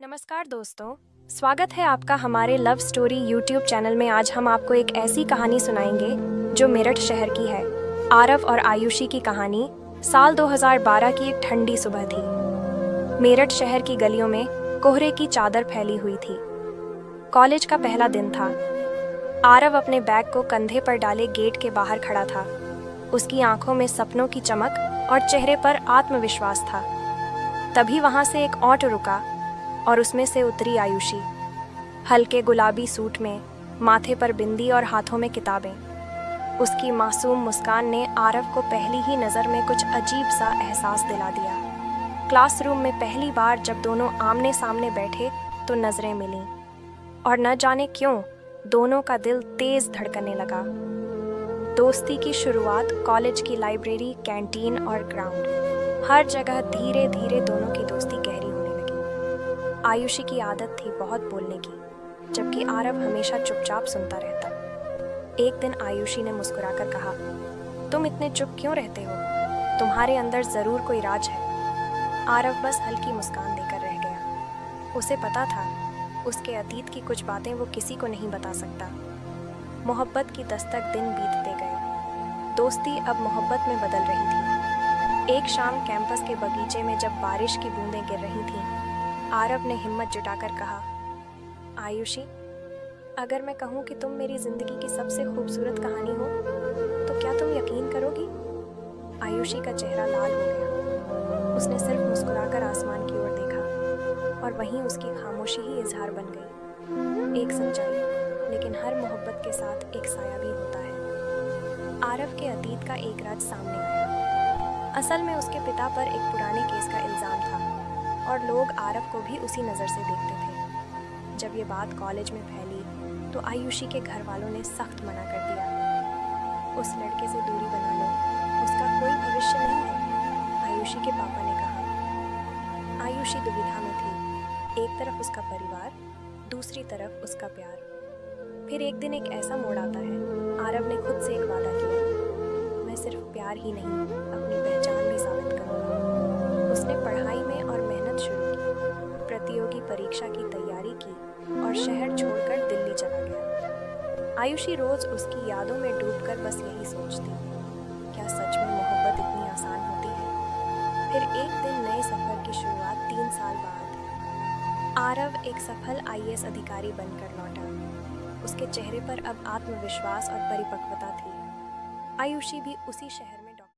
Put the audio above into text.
नमस्कार दोस्तों, स्वागत है आपका हमारे लव स्टोरी यूट्यूब चैनल में। आज हम आपको एक ऐसी कहानी सुनाएंगे जो मेरठ शहर की है। आरव और आयुषी की कहानी। साल 2012 की एक ठंडी सुबह थी। मेरठ शहर की गलियों में कोहरे की चादर फैली हुई थी। कॉलेज का पहला दिन था। आरव अपने बैग को कंधे पर डाले गेट के बाहर खड़ा था। उसकी आंखों में सपनों की चमक और चेहरे पर आत्मविश्वास था। तभी वहां से एक ऑटो रुका और उसमें से उतरी आयुषी। हल्के गुलाबी सूट में, माथे पर बिंदी और हाथों में किताबें। उसकी मासूम मुस्कान ने आरव को पहली ही नज़र में कुछ अजीब सा एहसास दिला दिया। क्लासरूम में पहली बार जब दोनों आमने सामने बैठे तो नजरें मिलीं, और न जाने क्यों दोनों का दिल तेज धड़कने लगा। दोस्ती की शुरुआत कॉलेज की लाइब्रेरी, कैंटीन और ग्राउंड, हर जगह धीरे धीरे दोनों की दोस्ती गहरी होने लगी। आयुषी की आदत थी बहुत बोलने की, जबकि आरव हमेशा चुपचाप सुनता रहता। एक दिन आयुषी ने मुस्कुराकर कहा, तुम इतने चुप क्यों रहते हो? तुम्हारे अंदर जरूर कोई राज है। आरव बस हल्की मुस्कान देकर रह गया। उसे पता था, उसके अतीत की कुछ बातें वो किसी को नहीं बता सकता। मोहब्बत की दस्तक दिन बीतते गए। दोस्ती अब मोहब्बत में बदल रही थी। एक शाम कैंपस के बगीचे में जब बारिश की बूंदें गिर रही थीं, आरव ने हिम्मत जुटाकर कहा, आयुषी, अगर मैं कहूँ कि तुम मेरी जिंदगी की सबसे खूबसूरत कहानी हो, तो क्या तुम यकीन करोगी? आयुषी का चेहरा लाल हो गया। उसने सिर्फ मुस्कुराकर आसमान की ओर देखा, और वहीं उसकी खामोशी ही इजहार बन गई। एक सच्चाई, लेकिन हर मोहब्बत के साथ एक साया भी होता है। आरव के अतीत का एक राज सामने आया। असल में उसके पिता पर एक पुराने केस का इल्जाम था, और लोग आरव को भी उसी नज़र से देखते थे। जब ये बात कॉलेज में फैली तो आयुषी के घर वालों ने सख्त मना कर दिया। उस लड़के से दूरी बना लो, उसका कोई भविष्य नहीं है, आयुषी के पापा ने कहा। आयुषी दुविधा में थी, एक तरफ उसका परिवार, दूसरी तरफ उसका प्यार। फिर एक दिन एक ऐसा मोड़ आता है। आरव ने खुद से एक वादा किया, मैं सिर्फ प्यार ही नहीं, अपनी पहचान भी साबित करूंगा। उसने पढ़ाई में और मेहनत शुरू की, प्रतियोगी परीक्षा की तैयारी की, और शहर छोड़कर दिल्ली चला गया। आयुषी रोज उसकी यादों में डूबकर बस यही सोचती, क्या सच में मोहब्बत इतनी आसान होती है? फिर एक दिन नए सफर की शुरुआत 3 साल बाद। आरव एक सफल आईएएस अधिकारी बनकर लौटा। उसके चेहरे पर अब आत्मविश्वास और परिपक्वता थी। आयुषी भी उसी शहर